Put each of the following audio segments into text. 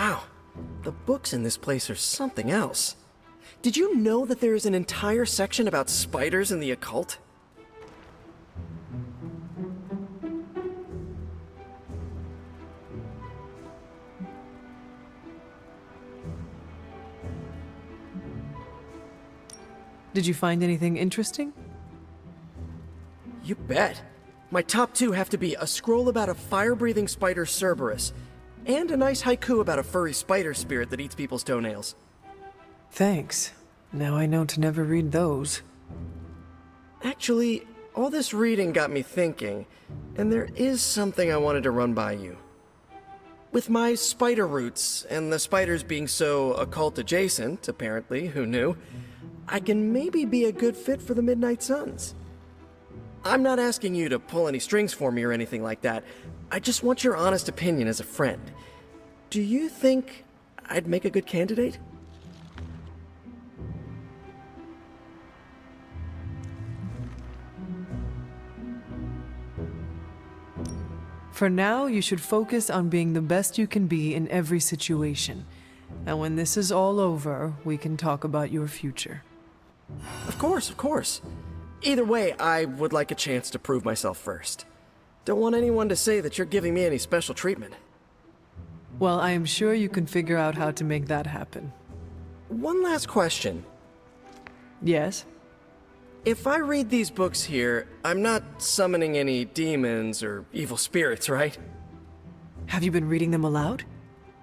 Wow, the books in this place are something else. Did you know that there is an entire section about spiders and the occult? Did you find anything interesting? You bet. My top two have to be a scroll about a fire-breathing spider Cerberus, and a nice haiku about a furry spider spirit that eats people's toenails. Thanks. Now I know to never read those. Actually, all this reading got me thinking, and there is something I wanted to run by you. With my spider roots, and the spiders being so occult-adjacent, apparently, who knew, I can maybe be a good fit for the Midnight Suns. I'm not asking you to pull any strings for me or anything like that. I just want your honest opinion as a friend. Do you think I'd make a good candidate? For now, you should focus on being the best you can be in every situation. And when this is all over, we can talk about your future. Of course, of course. Either way, I would like a chance to prove myself first. Don't want anyone to say that you're giving me any special treatment. Well, I am sure you can figure out how to make that happen. One last question. Yes? If I read these books here, I'm not summoning any demons or evil spirits, right? Have you been reading them aloud?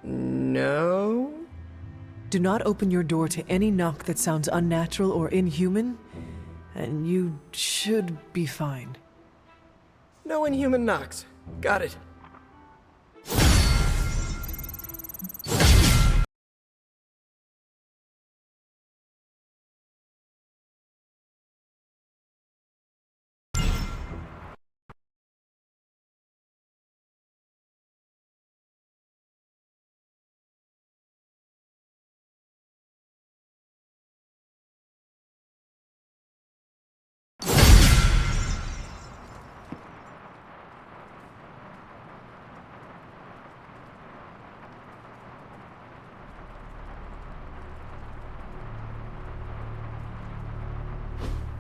No? Do not open your door to any knock that sounds unnatural or inhuman, and you should be fine. No inhuman knocks. Got it.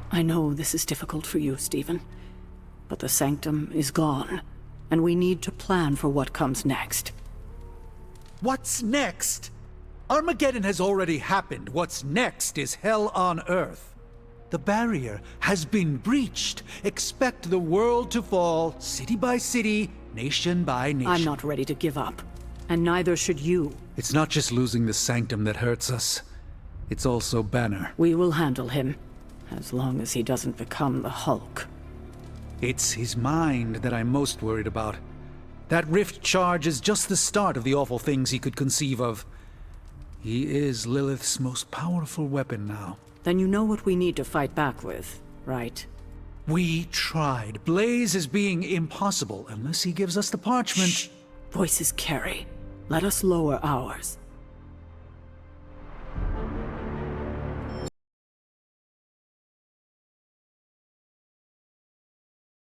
I know this is difficult for you, Stephen, but the Sanctum is gone, and we need to plan for what comes next. What's next? Armageddon has already happened. What's next is hell on Earth. The barrier has been breached. Expect the world to fall, city by city, nation by nation. I'm not ready to give up, and neither should you. It's not just losing the Sanctum that hurts us. It's also Banner. We will handle him, as long as he doesn't become the Hulk. It's his mind that I'm most worried about. That rift charge is just the start of the awful things he could conceive of. He is Lilith's most powerful weapon now. Then you know what we need to fight back with, right? We tried. Blaze is being impossible unless he gives us the parchment. Shh. Voices carry. Let us lower ours.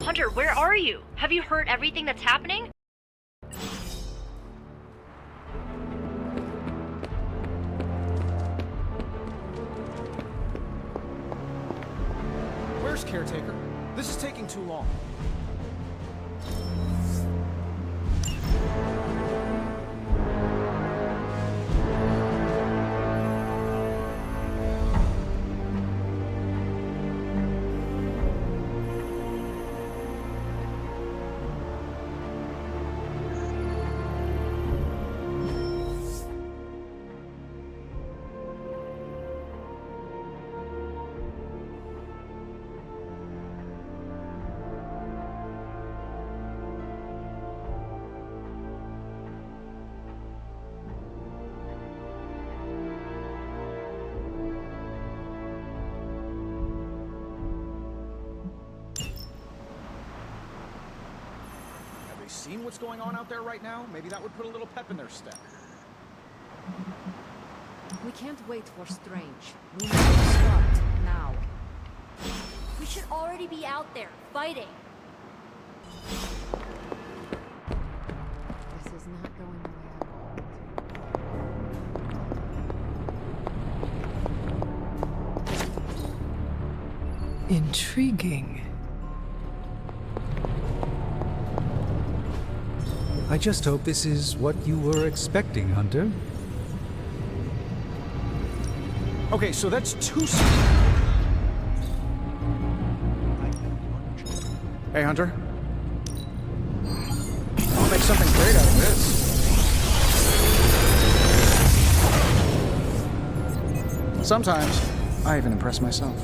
Hunter, where are you? Have you heard everything that's happening? Where's Caretaker? This is taking too long. Seen what's going on out there right now? Maybe that would put a little pep in their step. We can't wait for Strange. We need to start now. We should already be out there, fighting. This is not going the way I wanted. Intriguing. I just hope this is what you were expecting, Hunter. Okay, so that's two. Hey, Hunter. I'll make something great out of this. Sometimes, I even impress myself.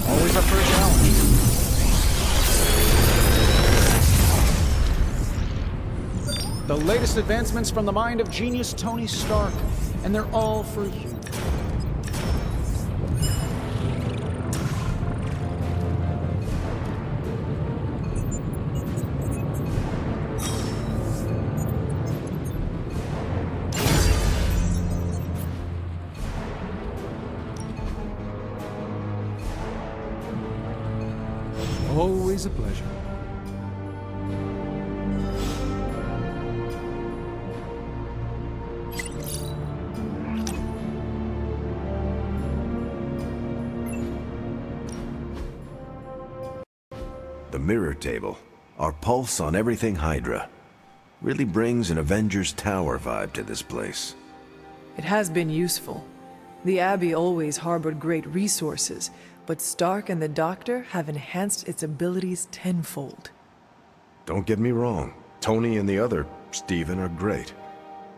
Always up for a challenge. The latest advancements from the mind of genius Tony Stark, and they're all for you. Always a pleasure. The mirror table, our pulse on everything Hydra, really brings an Avengers Tower vibe to this place. It has been useful. The Abbey always harbored great resources, but Stark and the Doctor have enhanced its abilities tenfold. Don't get me wrong, Tony and the other Stephen are great.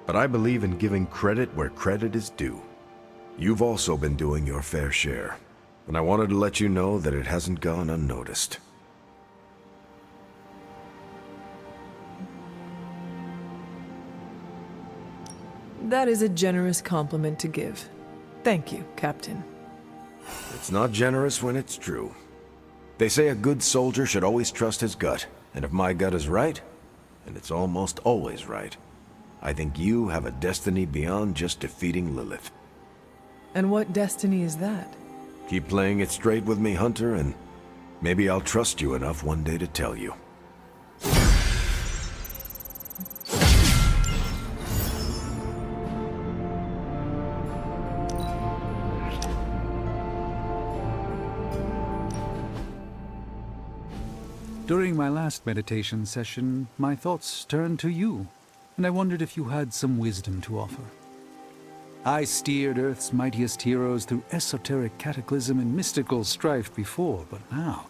But I believe in giving credit where credit is due. You've also been doing your fair share, and I wanted to let you know that it hasn't gone unnoticed. That is a generous compliment to give. Thank you, Captain. It's not generous when it's true. They say a good soldier should always trust his gut, and if my gut is right, and it's almost always right, I think you have a destiny beyond just defeating Lilith. And what destiny is that? Keep playing it straight with me, Hunter, and maybe I'll trust you enough one day to tell you. During my last meditation session, my thoughts turned to you, and I wondered if you had some wisdom to offer. I steered Earth's mightiest heroes through esoteric cataclysm and mystical strife before, but now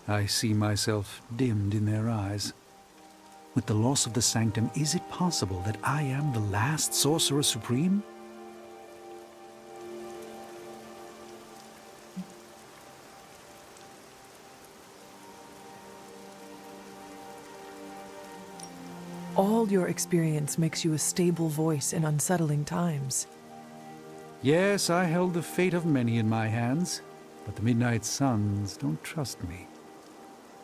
I see myself dimmed in their eyes. With the loss of the Sanctum, is it possible that I am the last Sorcerer Supreme? All your experience makes you a stable voice in unsettling times. Yes, I held the fate of many in my hands, but the Midnight Suns don't trust me.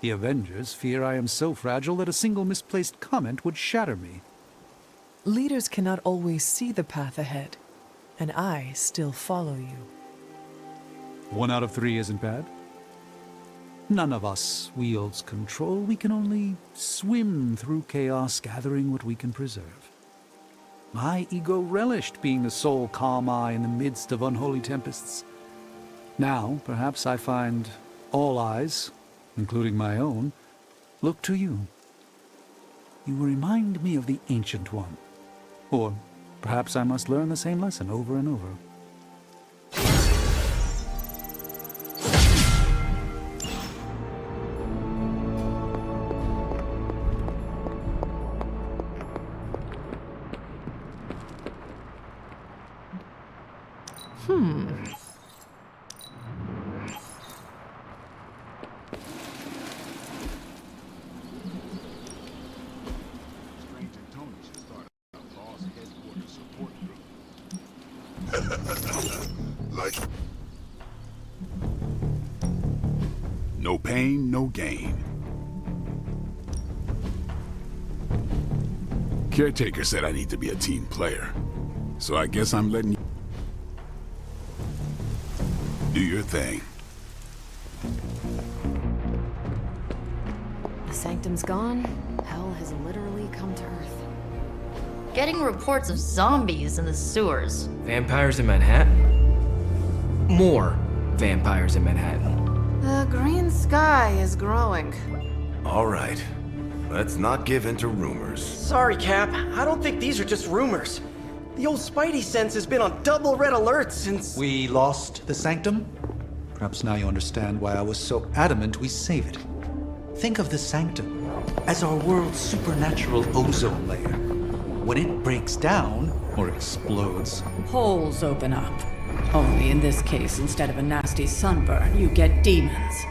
The Avengers fear I am so fragile that a single misplaced comment would shatter me. Leaders cannot always see the path ahead, and I still follow you. 1 out of 3 isn't bad. None of us wields control. We can only swim through chaos, gathering what we can preserve. My ego relished being the sole calm eye in the midst of unholy tempests. Now, perhaps I find all eyes, including my own, look to you. You remind me of the Ancient One. Or perhaps I must learn the same lesson over and over. No pain, no gain. Caretaker said I need to be a team player, so I guess I'm letting you do your thing. The Sanctum's gone. Hell has literally come to Earth. Getting reports of zombies in the sewers. Vampires in Manhattan? More vampires in Manhattan. The green sky is growing. All right. Let's not give in to rumors. Sorry, Cap. I don't think these are just rumors. The old Spidey sense has been on double red alert since... We lost the Sanctum? Perhaps now you understand why I was so adamant we save it. Think of the Sanctum as our world's supernatural ozone layer. When it breaks down, or explodes, Holes open up. Only in this case, instead of a nasty sunburn, you get demons.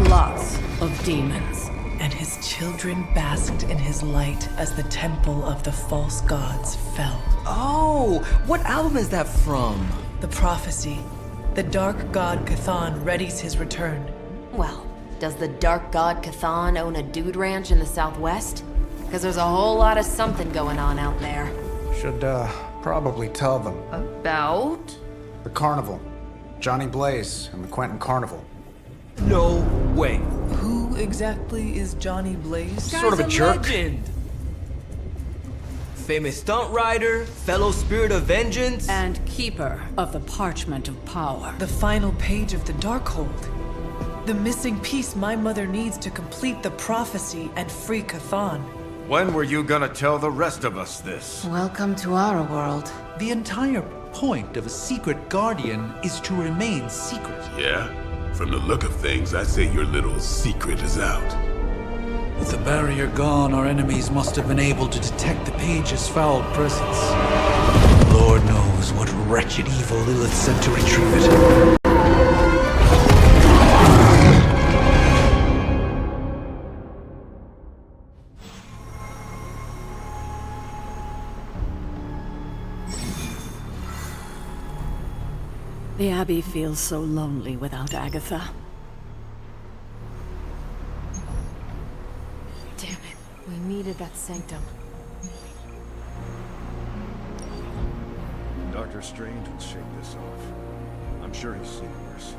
Lots of demons. And his children basked in his light as the temple of the false gods fell. Oh, what album is that from? The prophecy. The dark god Cthon readies his return. Well, does the dark god Cthon own a dude ranch in the southwest? Because there's a whole lot of something going on out there. Should, probably tell them. About? The carnival. Johnny Blaze and the Quentin Carnival. No way. Who exactly is Johnny Blaze? Sort of a jerk. Legend. Famous stunt rider, fellow spirit of vengeance. And keeper of the parchment of power. The final page of the Darkhold. The missing piece my mother needs to complete the prophecy and free Cthon. When were you gonna tell the rest of us this? Welcome to our world. the entire point of a secret guardian is to remain secret. Yeah? From the look of things, I'd say your little secret is out. With the barrier gone, our enemies must have been able to detect the page's foul presence. Lord knows what wretched evil Lilith sent to retrieve it. The Abbey feels so lonely without Agatha. Damn it. We needed that sanctum. Doctor Strange will shake this off. I'm sure he's seen worse.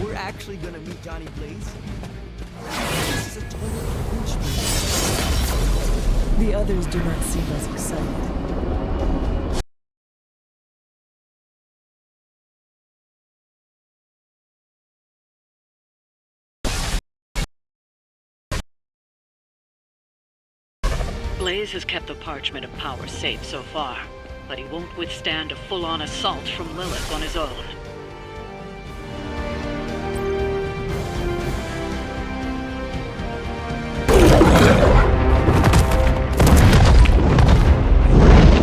We're actually gonna meet Johnny Blaze? This is a total impeachment. The others do not seem as excited. Blaze has kept the Parchment of Power safe so far, but he won't withstand a full-on assault from Lilith on his own.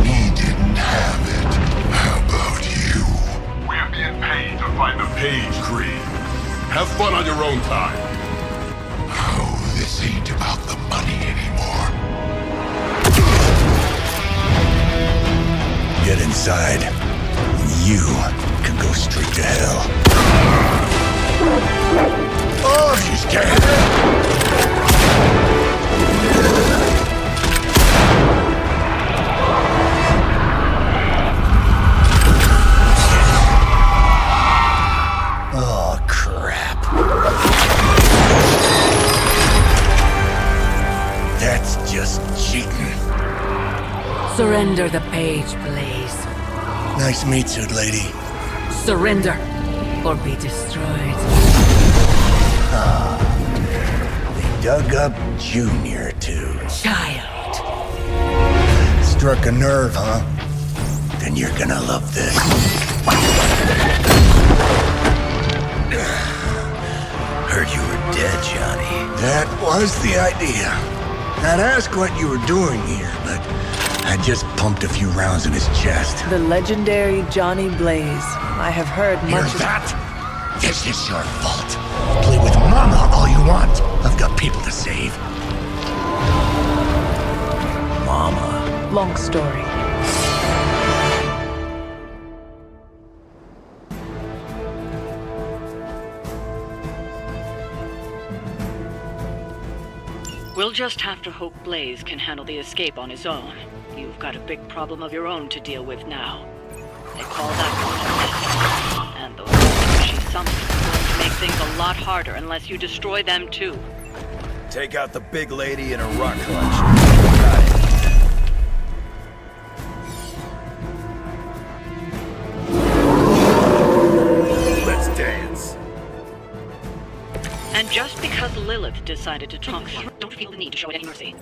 He didn't have it. How about you? We're being paid to find the Page Creed. Have fun on your own time. Oh, this ain't about the money anymore. Get inside. You can go straight to hell. Oh, she's scared. Oh, crap. That's just cheating. Surrender the Page, Blaze. Nice meat suit, lady. Surrender, or be destroyed. They dug up Junior, too. Child. Struck a nerve, huh? Then you're gonna love this. Heard you were dead, Johnny. That was the idea. I'd ask what you were doing here, but I'd just pumped a few rounds in his chest. The legendary Johnny Blaze. I have heard Hear much of... that? This is your fault. Play with Mama all you want. I've got people to save. Mama. Long story. We'll just have to hope Blaze can handle the escape on his own. You've got a big problem of your own to deal with now. They call that... And those she summoned are going to make things a lot harder unless you destroy them too. Take out the big lady and her rock collection. Got it. Let's dance. And just because Lilith decided to talk to you, don't feel the need to show it any mercy.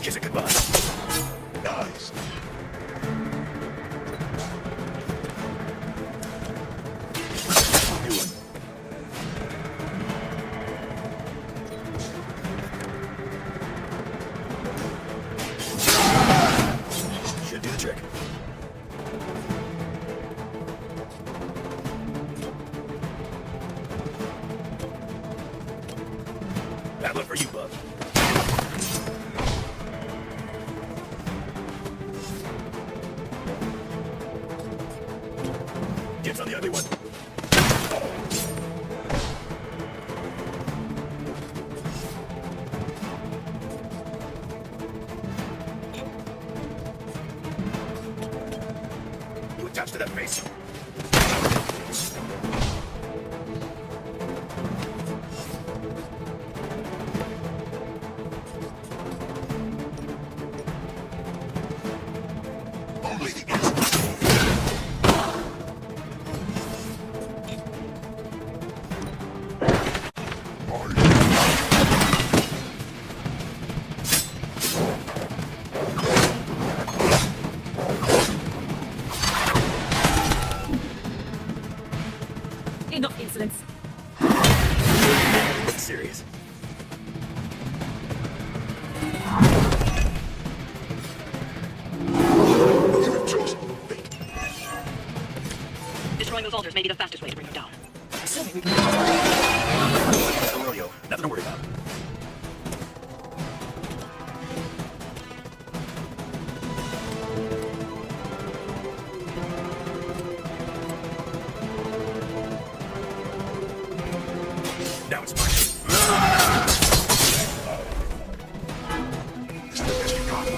Kiss it goodbye. Nice. Should do the trick. Bad luck for you, bub. Dibs on the ugly one. You attached to that face. Only the Enough insolence. serious. Destroying those altars may be the fastest way to bring them down. Rodeo. Nothing to worry about. Now it's mine. This is the best you got.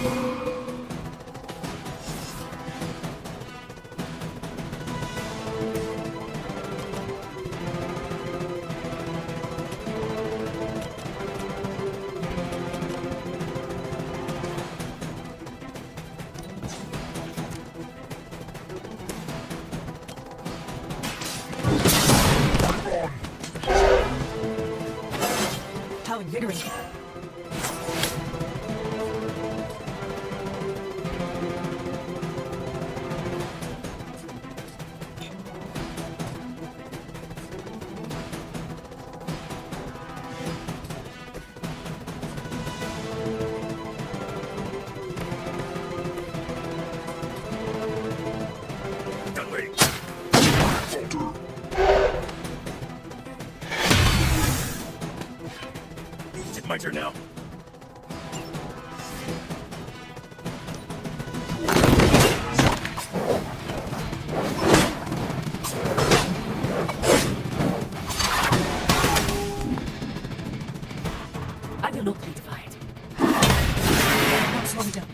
How invigorating. Done waiting. Is it my turn now? I will not be defied. Not slow me down.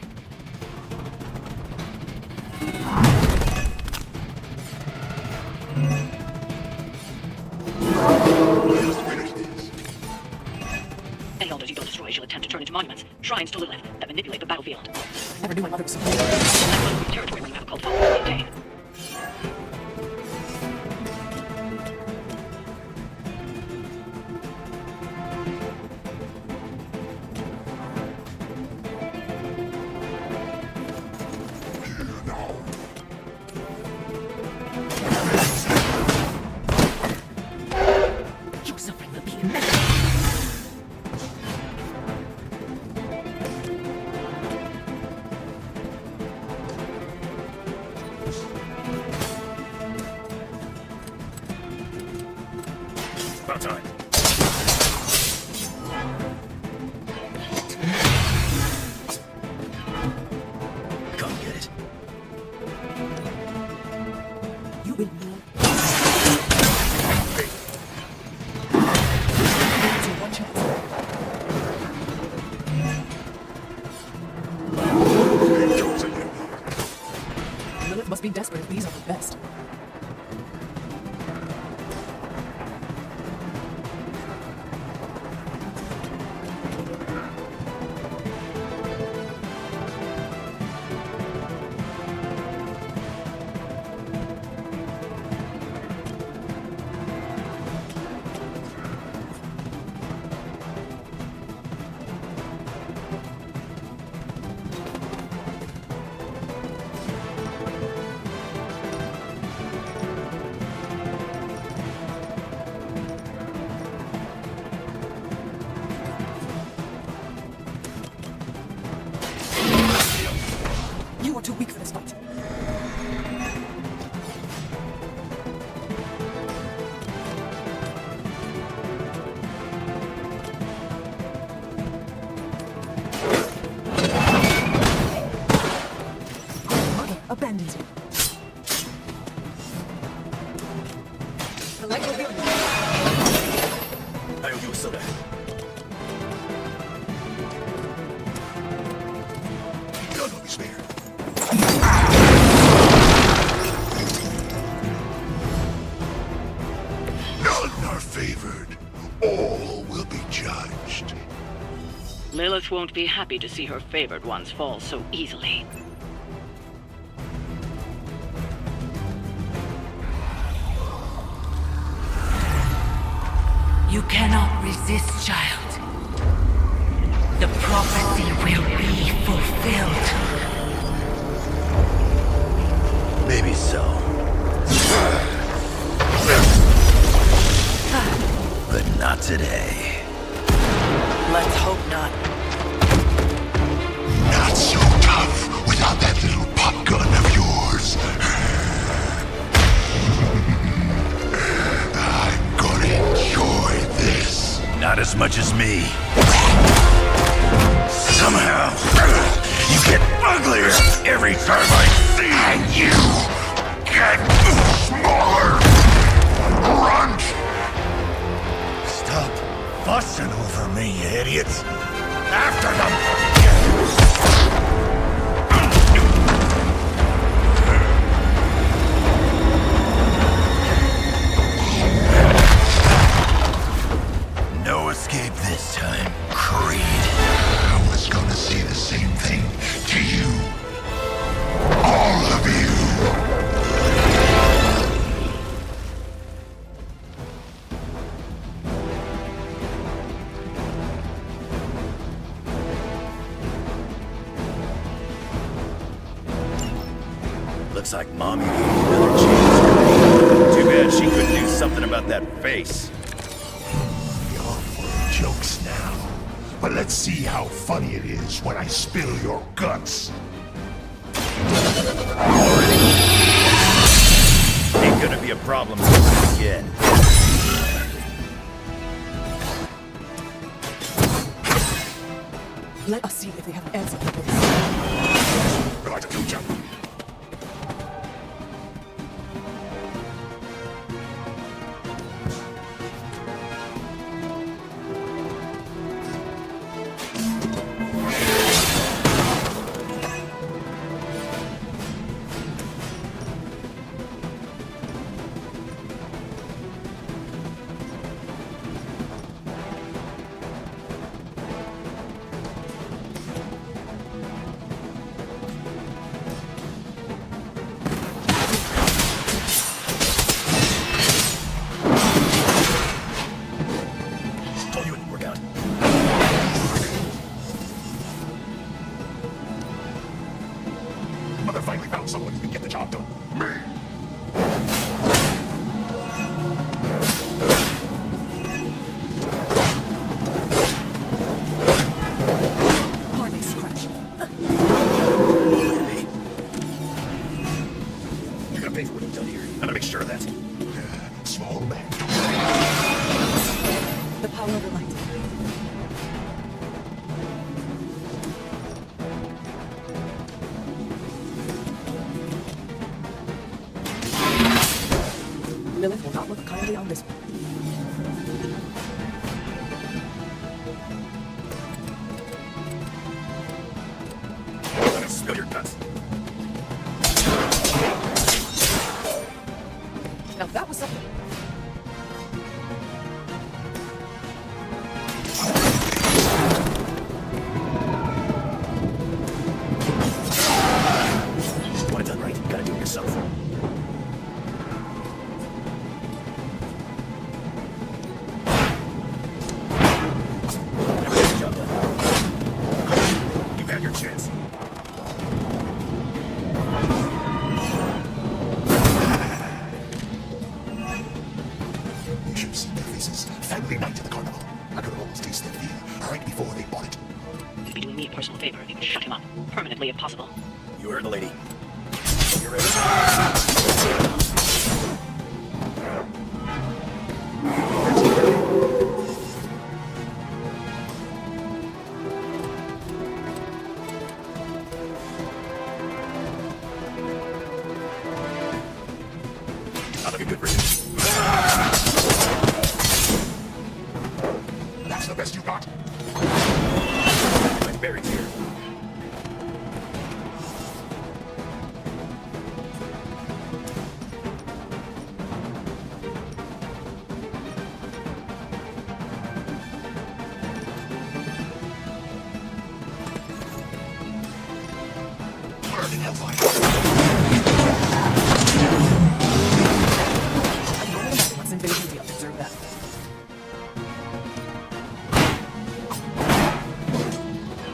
Any altars you don't destroy she'll attempt to turn into monuments, shrines to Lilith, that manipulate the battlefield. Never knew my mother was so That must be territory where you have a cult following to maintain. Your suffering will be immense. time. Come get it. You will one chance. Lilith must be desperate if these are the best. You are too weak for this fight. Mother abandons you. The light will heal you. I owe you a soda. None will be spared. None are favored. All will be judged. Lilith won't be happy to see her favored ones fall so easily. You cannot resist, child. The prophecy will be fulfilled. Maybe so. But not today. Let's hope not. Not so tough without that little pop gun of yours. I'm gonna enjoy this. Not as much as me. Somehow, you get uglier every time I see you. And you get smaller. Grunt! Stop fussing over me, you idiots. After them! No escape this time, Creed. I was gonna say the same thing to you. All of you. Looks like Mommy gave you another chance. Too bad she couldn't do something about that face. You're full of jokes now. But let's see how funny it is when I spill your guts. Ain't gonna be a problem again. Let us see if they have an answer for this. Right, future. Mother finally found someone who can get the job done. Me! Hardly scratch. You're gonna pay for what you've done here. I'm gonna make sure of that. Small man. Lilith will not look kindly on this one. Let me spill your guts. Now that was something. Want it done right, you gotta do it yourself. Job done. You've had your chance. You should have seen their faces. Family night at the carnival. I could almost taste their fear right before they bought it. You'd be doing me a personal favor if you could shut him up. Permanently, if possible. You heard the lady. You ready? Not looking good for you. That's the best you got. I'm buried here. Burn in hellfire. Let's invasion deal. Observe that.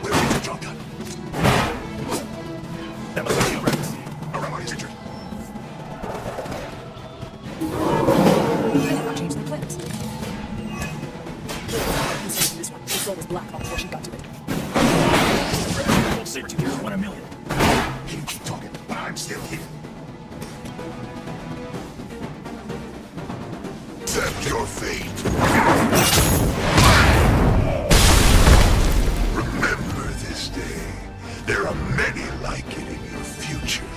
Where is your job done? That must be a reference. Around is injured. I'll change the plans. This one. The soul was black long before she got to it. Saber-tooth here, 1 in a million. You keep talking, but I'm still here. Accept your fate. Remember this day. There are many like it in your future.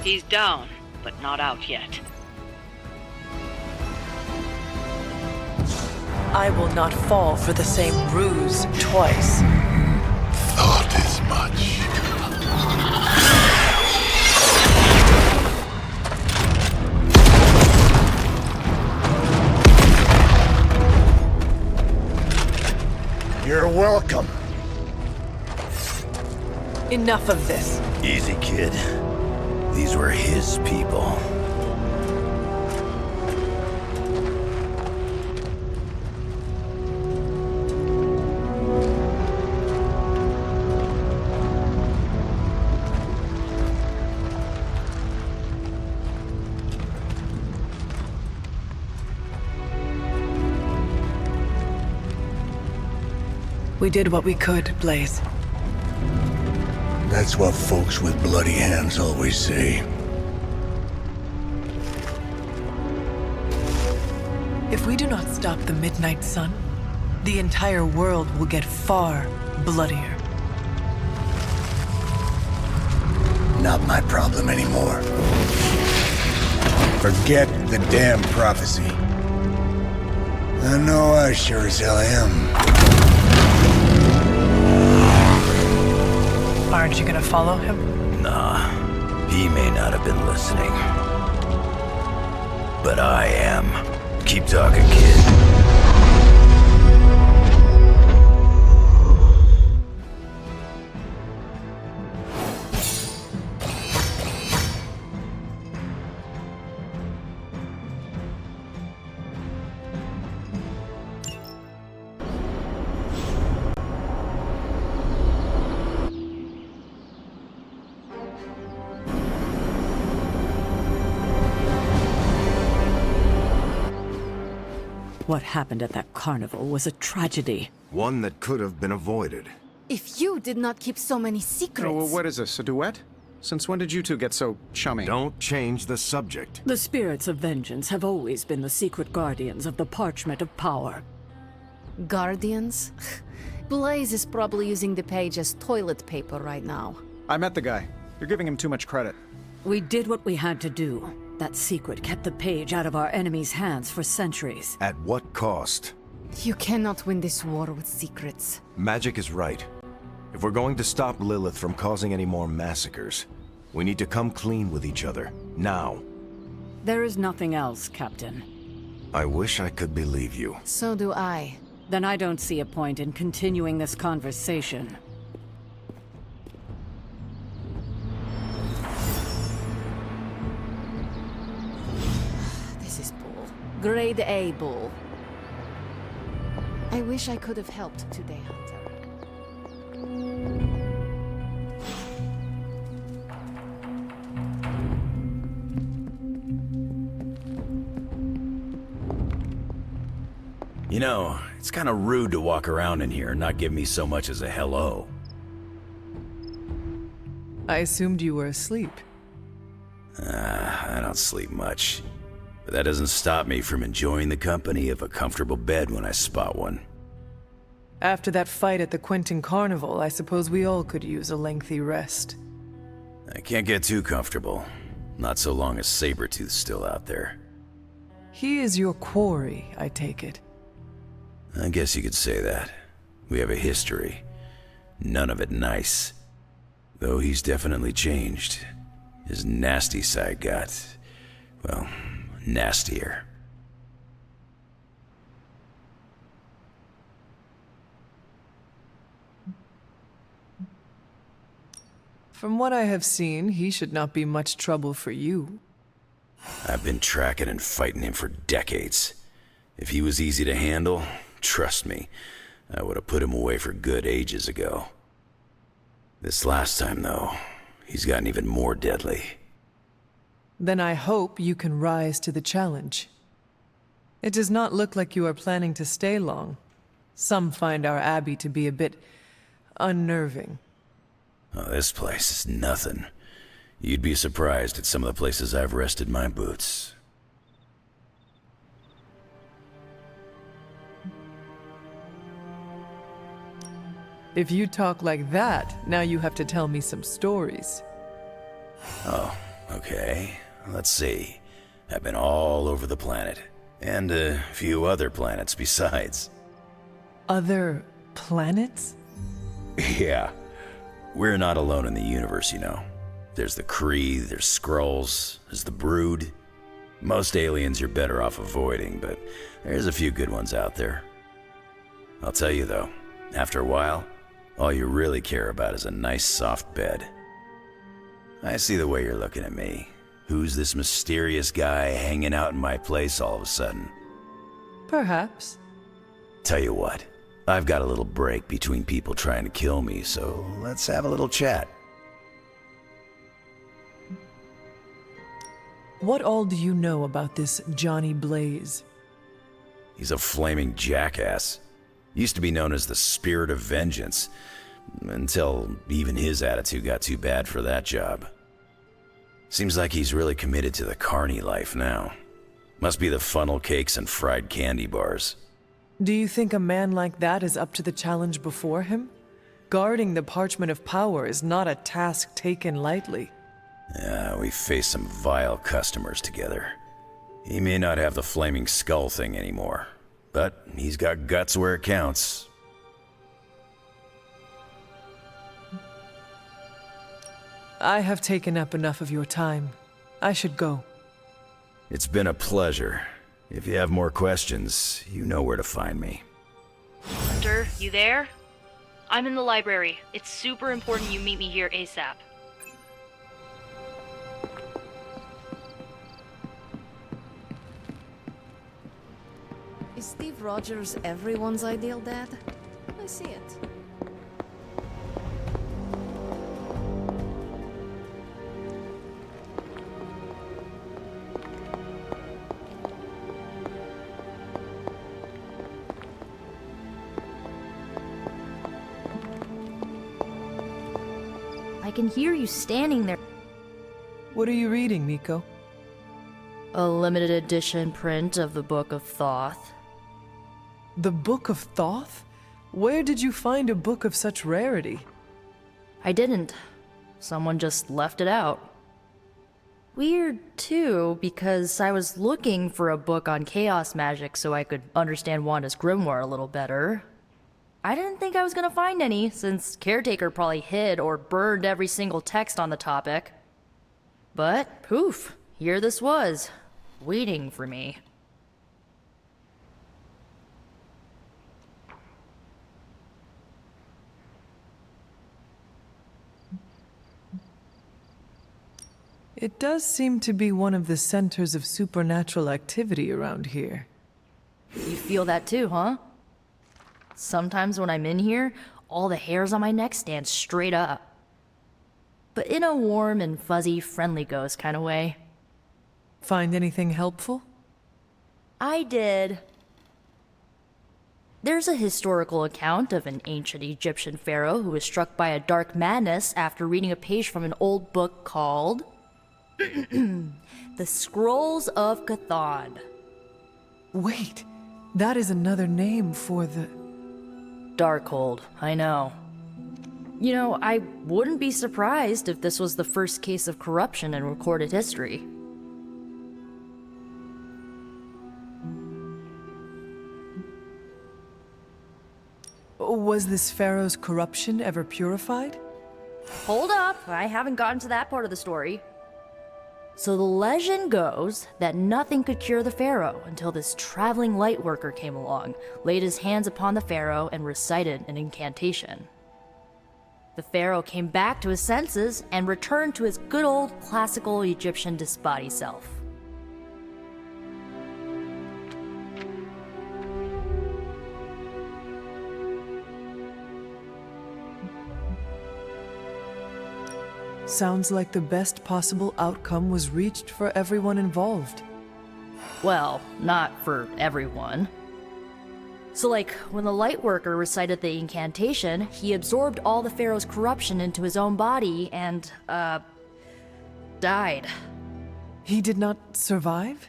He's down, but not out yet. I will not fall for the same ruse twice. Thought as much. You're welcome. Enough of this. Easy, kid. These were his people. We did what we could, Blaze. That's what folks with bloody hands always say. If we do not stop the Midnight Sun, the entire world will get far bloodier. Not my problem anymore. Forget the damn prophecy. I know I sure as hell am. Aren't you gonna follow him? Nah, he may not have been listening. But I am. Keep talking, kid. What happened at that carnival was a tragedy. One that could have been avoided. If you did not keep so many secrets... Oh, what is this, a duet? Since when did you two get so chummy? Don't change the subject. The spirits of vengeance have always been the secret guardians of the parchment of power. Guardians? Blaze is probably using the page as toilet paper right now. I met the guy. You're giving him too much credit. We did what we had to do. that secret kept the page out of our enemies' hands for centuries. At what cost? You cannot win this war with secrets. Magic is right. If we're going to stop Lilith from causing any more massacres, we need to come clean with each other, now. There is nothing else, Captain. I wish I could believe you. So do I. Then I don't see a point in continuing this conversation. This is bull. Grade A bull. I wish I could have helped today, Hunter. You know, it's kind of rude to walk around in here and not give me so much as a hello. I assumed you were asleep. I don't sleep much. But that doesn't stop me from enjoying the company of a comfortable bed when I spot one. After that fight at the Quentin Carnival, I suppose we all could use a lengthy rest. I can't get too comfortable. Not so long as Sabretooth's still out there. He is your quarry, I take it. I guess you could say that. We have a history. None of it nice. Though he's definitely changed. His nasty side got, well, nastier. From what I have seen, he should not be much trouble for you. I've been tracking and fighting him for decades. If he was easy to handle, trust me, I would have put him away for good ages ago. This last time, though, he's gotten even more deadly. Then I hope you can rise to the challenge. It does not look like you are planning to stay long. Some find our abbey to be a bit unnerving. Oh, this place is nothing. You'd be surprised at some of the places I've rested my boots. If you talk like that, now you have to tell me some stories. Oh, okay. Let's see. I've been all over the planet. And a few other planets besides. Other planets? Yeah. We're not alone in the universe, you know. There's the Kree, there's Skrulls, there's the Brood. Most aliens you're better off avoiding, but there's a few good ones out there. I'll tell you though, after a while, all you really care about is a nice soft bed. I see the way you're looking at me. Who's this mysterious guy hanging out in my place all of a sudden? Perhaps. Tell you what, I've got a little break between people trying to kill me, so let's have a little chat. What all do you know about this Johnny Blaze? He's a flaming jackass. Used to be known as the Spirit of Vengeance, until even his attitude got too bad for that job. Seems like he's really committed to the carny life now. Must be the funnel cakes and fried candy bars. Do you think a man like that is up to the challenge before him? Guarding the Parchment of Power is not a task taken lightly. Yeah, we faced some vile customers together. He may not have the flaming skull thing anymore, but he's got guts where it counts. I have taken up enough of your time. I should go. It's been a pleasure. If you have more questions, you know where to find me. Hunter, you there? I'm in the library. It's super important you meet me here ASAP. Is Steve Rogers everyone's ideal dad? I see it. I can hear you standing there. What are you reading, Miko? A limited edition print of the Book of Thoth. The Book of Thoth? Where did you find a book of such rarity? I didn't. Someone just left it out. Weird, too, because I was looking for a book on chaos magic so I could understand Wanda's grimoire a little better. I didn't think I was gonna find any, since Caretaker probably hid or burned every single text on the topic. But, poof, here this was, waiting for me. It does seem to be one of the centers of supernatural activity around here. You feel that too, huh? Sometimes when I'm in here, all the hairs on my neck stand straight up. But in a warm and fuzzy, friendly ghost kind of way. Find anything helpful? I did. There's a historical account of an ancient Egyptian pharaoh who was struck by a dark madness after reading a page from an old book called The Scrolls of Chthon. Wait, that is another name for the... Darkhold, I know. You know, I wouldn't be surprised if this was the first case of corruption in recorded history. Was this pharaoh's corruption ever purified? Hold up, I haven't gotten to that part of the story. So the legend goes that nothing could cure the pharaoh until this traveling lightworker came along, laid his hands upon the pharaoh, and recited an incantation. The pharaoh came back to his senses and returned to his good old classical Egyptian disbody self. Sounds like the best possible outcome was reached for everyone involved. Well, not for everyone. So like, when the Lightworker recited the incantation, he absorbed all the Pharaoh's corruption into his own body and, died. He did not survive?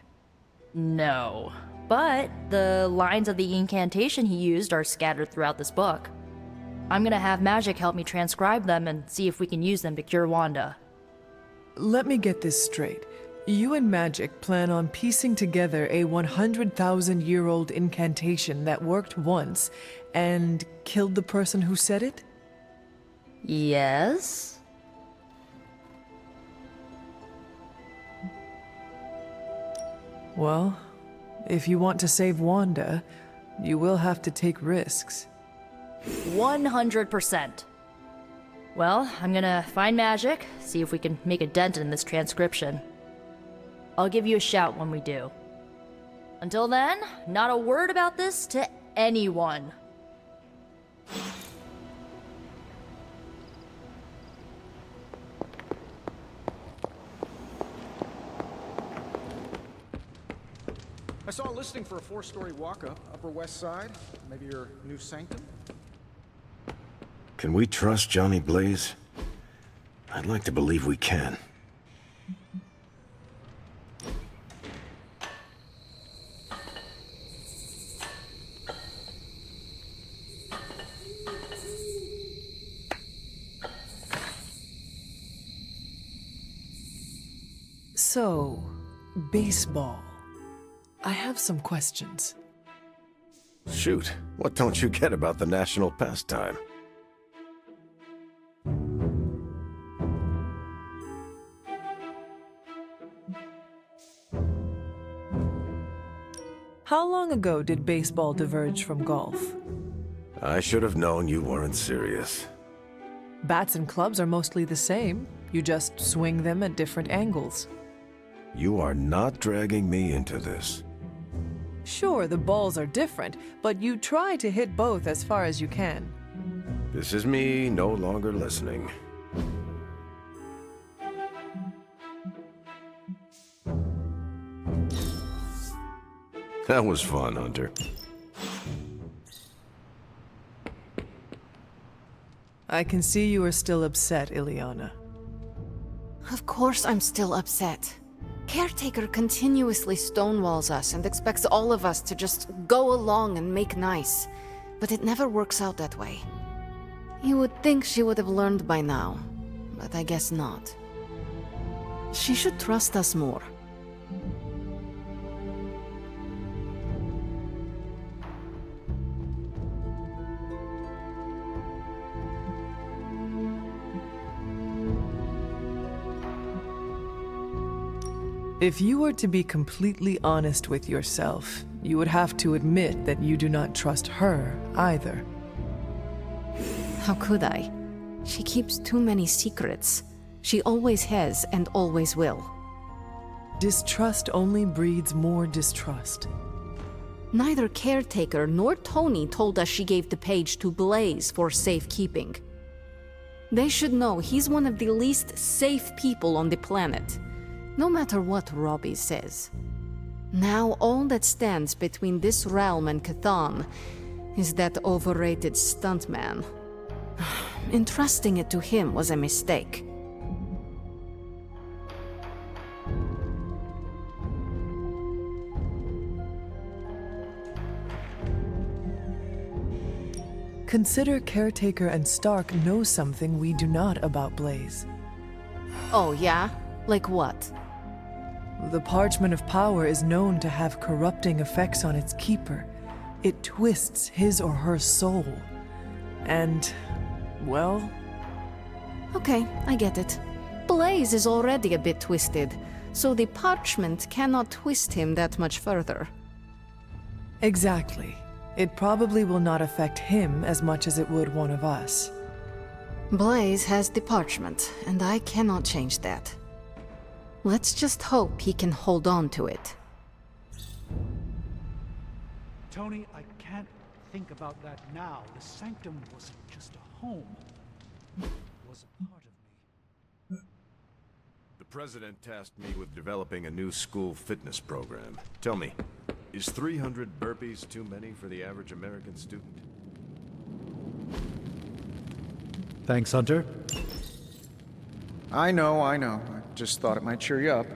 No. But the lines of the incantation he used are scattered throughout this book. I'm gonna have Magic help me transcribe them and see if we can use them to cure Wanda. Let me get this straight. You and Magic plan on piecing together a 100,000-year-old incantation that worked once and killed the person who said it? Yes? Well, if you want to save Wanda, you will have to take risks. 100%. Well, I'm gonna find Magic, see if we can make a dent in this transcription. I'll give you a shout when we do. Until then, not a word about this to anyone. I saw a listing for a 4-story walk-up, Upper West Side. Maybe your new sanctum? Can we trust Johnny Blaze? I'd like to believe we can. So, baseball. I have some questions. Shoot, what don't you get about the national pastime? How long ago did baseball diverge from golf? I should have known you weren't serious. Bats and clubs are mostly the same. You just swing them at different angles. You are not dragging me into this. Sure, the balls are different, but you try to hit both as far as you can. This is me no longer listening. That was fun, Hunter. I can see you are still upset, Ileana. Of course I'm still upset. Caretaker continuously stonewalls us and expects all of us to just go along and make nice. But it never works out that way. You would think she would have learned by now, but I guess not. She should trust us more. If you were to be completely honest with yourself, you would have to admit that you do not trust her either. How could I? She keeps too many secrets. She always has and always will. Distrust only breeds more distrust. Neither Caretaker nor Tony told us she gave the page to Blaze for safekeeping. They should know he's one of the least safe people on the planet, no matter what Robbie says. Now all that stands between this realm and Cathan is that overrated stuntman. Entrusting it to him was a mistake. Consider Caretaker and Stark know something we do not about Blaze. Oh, yeah? Like what? The Parchment of Power is known to have corrupting effects on its keeper. It twists his or her soul. And, well... Okay, I get it. Blaze is already a bit twisted, so the parchment cannot twist him that much further. Exactly. It probably will not affect him as much as it would one of us. Blaze has the parchment, and I cannot change that. Let's just hope he can hold on to it. Tony, I can't think about that now. The sanctum wasn't just a home. It was a part of me. The president tasked me with developing a new school fitness program. Tell me, is 300 burpees too many for the average American student? Thanks, Hunter. I know. I just thought it might cheer you up.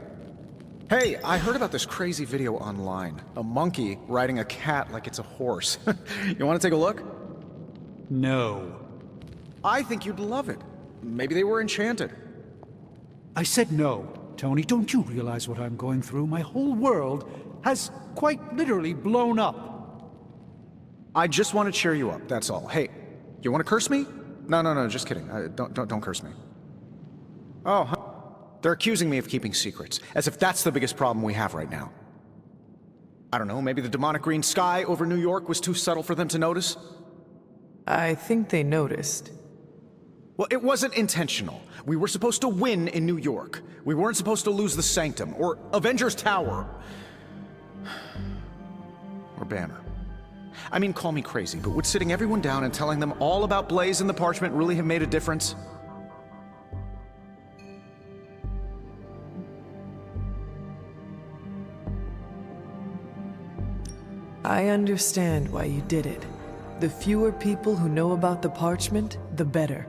Hey, I heard about this crazy video online. A monkey riding a cat like it's a horse. You want to take a look? No. I think you'd love it. Maybe they were enchanted. I said no. Tony, don't you realize what I'm going through? My whole world has quite literally blown up. I just want to cheer you up, that's all. Hey, you want to curse me? No, just kidding. Don't curse me. Oh, huh. They're accusing me of keeping secrets, as if that's the biggest problem we have right now. I don't know, maybe the demonic green sky over New York was too subtle for them to notice? I think they noticed. Well, it wasn't intentional. We were supposed to win in New York. We weren't supposed to lose the Sanctum, or Avengers Tower. Or Banner. I mean, call me crazy, but would sitting everyone down and telling them all about Blaze and the Parchment really have made a difference? I understand why you did it. The fewer people who know about the Parchment, the better.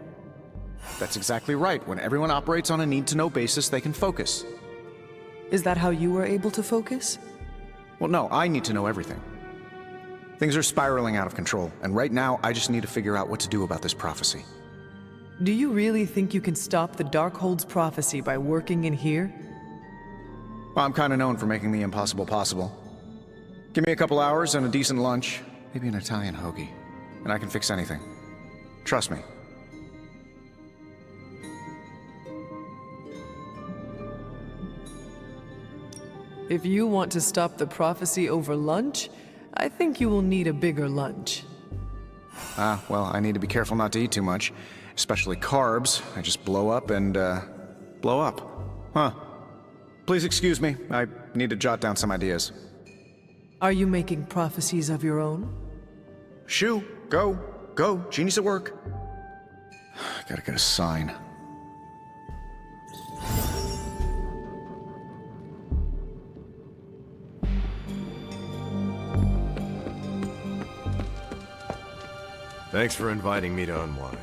That's exactly right. When everyone operates on a need-to-know basis, they can focus. Is that how you were able to focus? Well, no, I need to know everything. Things are spiraling out of control, and right now, I just need to figure out what to do about this prophecy. Do you really think you can stop the Darkhold's prophecy by working in here? Well, I'm kind of known for making the impossible possible. Give me a couple hours and a decent lunch, maybe an Italian hoagie, and I can fix anything. Trust me. If you want to stop the prophecy over lunch, I think you will need a bigger lunch. Well, I need to be careful not to eat too much, especially carbs. I just blow up and, blow up. Huh. Please excuse me, I need to jot down some ideas. Are you making prophecies of your own? Shoo, go, genius at work. Gotta get a sign. Thanks for inviting me to unwind.